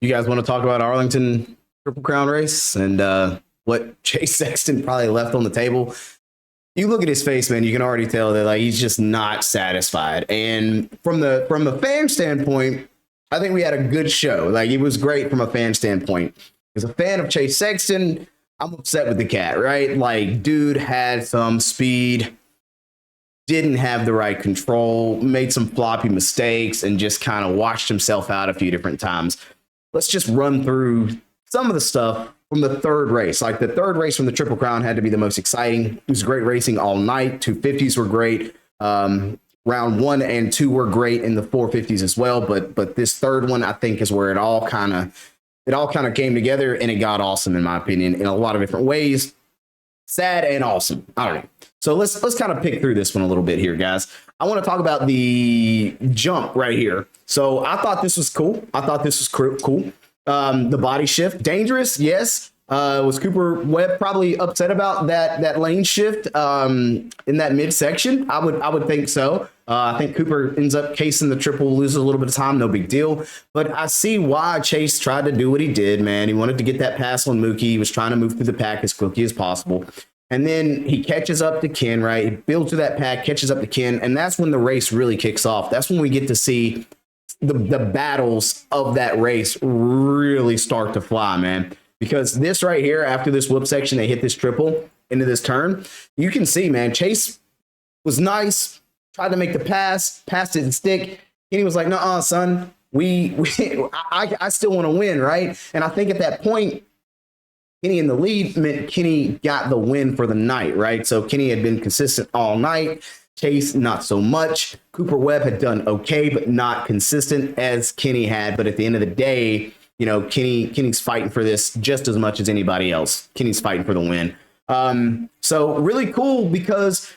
You guys want to talk about Arlington Triple Crown race and what Chase Sexton probably left on the table? You look at his face, man. You can already tell that like he's just not satisfied. And from a fan standpoint, I think we had a good show. Like it was great from a fan standpoint. As a fan of Chase Sexton, I'm upset with the cat, right? Like, dude had some speed, didn't have the right control, made some floppy mistakes, and just kind of washed himself out a few different times. Let's just run through some of the stuff from the third race. Like the third race from the Triple Crown had to be the most exciting. It was great racing all night. 250s were great. Round 1 and 2 were great in the 450s as well. But this third one, I think, is where it all kind of came together, and it got awesome in my opinion in a lot of different ways. Sad and awesome. I don't know. So let's kind of pick through this one a little bit here, guys. I want to talk about the jump right here. So I thought this was cool. Cool. The body shift, dangerous. Yes. Was Cooper Webb probably upset about that lane shift in that midsection? I would think so. I think Cooper ends up casing the triple, loses a little bit of time, no big deal. But I see why Chase tried to do what he did, man. He wanted to get that pass on Mookie. He was trying to move through the pack as quickly as possible. And then he catches up to Ken, right? He builds through that pack, catches up to Ken, and that's when the race really kicks off. That's when we get to see the battles of that race really start to fly, man. Because this right here, after this whoop section, they hit this triple into this turn. You can see, man, Chase was nice, tried to make the pass, passed it and stick. Kenny was like, "Nuh-uh, son, I still want to win, right?" And I think at that point, Kenny in the lead meant Kenny got the win for the night, right? So Kenny had been consistent all night. Chase, not so much. Cooper Webb had done okay, but not consistent as Kenny had. But at the end of the day, you know, Kenny's fighting for this just as much as anybody else. Kenny's fighting for the win. So really cool because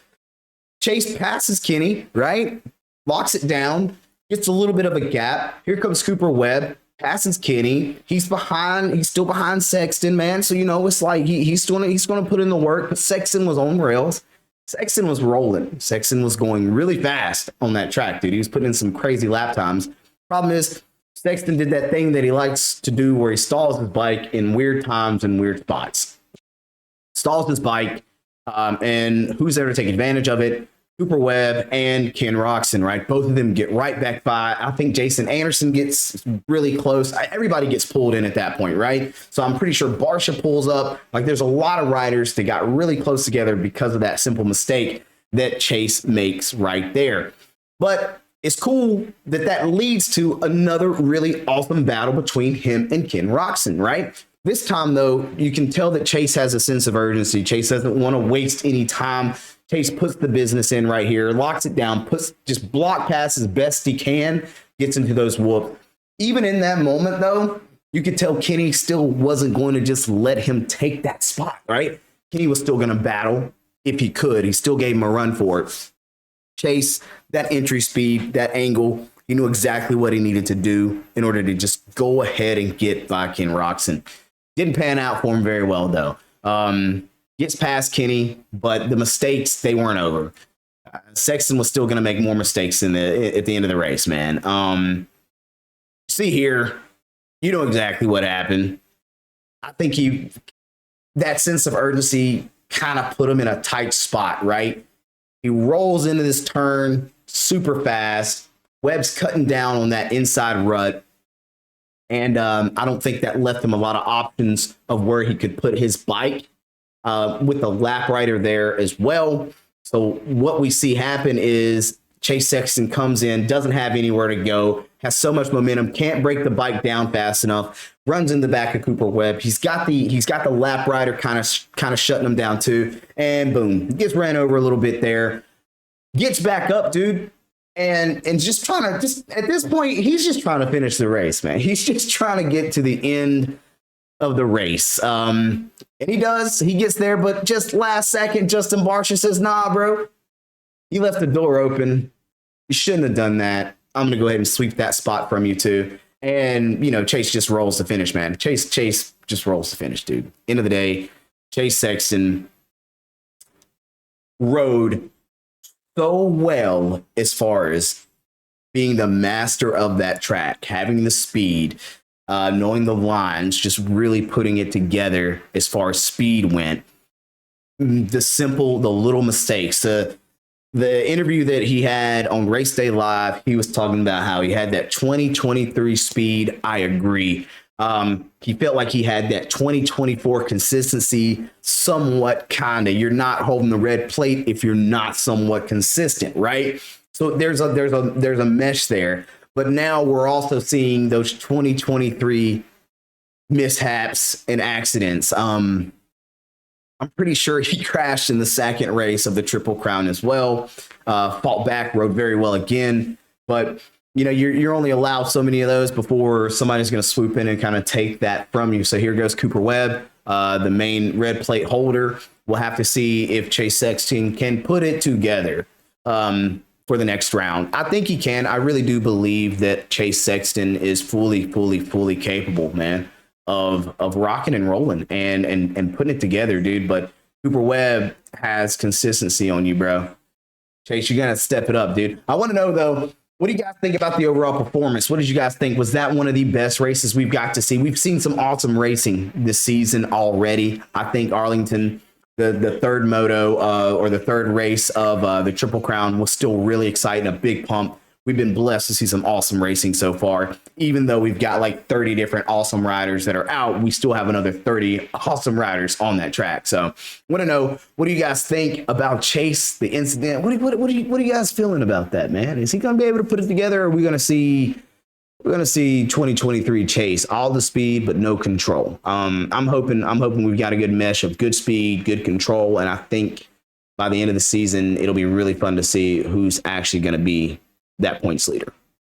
Chase passes Kenny, right? Locks it down, gets a little bit of a gap. Here comes Cooper Webb. Passes Kenny. He's behind. He's still behind Sexton, man. So, you know, it's like he's going to put in the work. But Sexton was on rails. Sexton was rolling. Sexton was going really fast on that track, dude. He was putting in some crazy lap times. Problem is, Sexton did that thing that he likes to do where he stalls his bike in weird times and weird spots. Stalls his bike, and who's there to take advantage of it? Cooper Webb and Ken Roczen, right? Both of them get right back by. I think Jason Anderson gets really close. Everybody gets pulled in at that point, right? So I'm pretty sure Barsha pulls up. Like there's a lot of riders that got really close together because of that simple mistake that Chase makes right there. But it's cool that leads to another really awesome battle between him and Ken Roczen, right? This time, though, you can tell that Chase has a sense of urgency. Chase doesn't want to waste any time. Chase puts the business in right here, locks it down, just block pass as best he can, gets into those whoops. Even in that moment, though, you could tell Kenny still wasn't going to just let him take that spot, right? Kenny was still going to battle if he could. He still gave him a run for it. Chase, that entry speed, that angle, he knew exactly what he needed to do in order to just go ahead and get by Ken Roczen. Didn't pan out for him very well, though. Gets past Kenny, but the mistakes, they weren't over. Sexton was still going to make more mistakes at the end of the race, man. See here, you know exactly what happened. I think that sense of urgency kind of put him in a tight spot, right? He rolls into this turn super fast. Webb's cutting down on that inside rut. And I don't think that left him a lot of options of where he could put his bike with the lap rider there as well. So what we see happen is Chase Sexton comes in, doesn't have anywhere to go, has so much momentum, can't break the bike down fast enough, runs in the back of Cooper Webb. He's got the lap rider kind of shutting him down too, and boom, gets ran over a little bit there. Gets back up, dude. And just at this point, he's just trying to finish the race, man. He's just trying to get to the end of the race. And he does. He gets there, but just last second, Justin Barsha says, "Nah, bro, you left the door open. You shouldn't have done that. I'm going to go ahead and sweep that spot from you too." And, you know, Chase just rolls to finish, man. Chase just rolls to finish, dude. End of the day, Chase Sexton rode so well as far as being the master of that track, having the speed, knowing the lines, just really putting it together as far as speed went. The little mistakes, the interview that he had on Race Day Live, he was talking about how he had that 2023 speed. I agree. He felt like he had that 2024 consistency, somewhat, kind of. You're not holding the red plate if you're not somewhat consistent, right? So there's a mesh there. But now we're also seeing those 2023 mishaps and accidents. I'm pretty sure he crashed in the second race of the Triple Crown as well. Fought back, rode very well again. But you're only allowed so many of those before somebody's going to swoop in and kind of take that from you. So here goes Cooper Webb, the main red plate holder. We'll have to see if Chase Sexton can put it together for the next round. I think he can. I really do believe that Chase Sexton is fully capable, man, of rocking and rolling and putting it together, dude. But Cooper Webb has consistency on you, bro. Chase, you're gonna step it up, dude. I want to know though, what do you guys think about the overall performance? What did you guys think? Was that one of the best races we've got to see? We've seen some awesome racing this season already. I think Arlington, the third moto or the third race of the Triple Crown, was still really exciting, a big pump. We've been blessed to see some awesome racing so far. Even though we've got like 30 different awesome riders that are out, we still have another 30 awesome riders on that track. So I want to know, what do you guys think about Chase, the incident? What are you guys feeling about that, man? Is he going to be able to put it together? Or are we going to see 2023 Chase, all the speed but no control? I'm hoping we've got a good mesh of good speed, good control, and I think by the end of the season it'll be really fun to see who's actually going to be that points leader.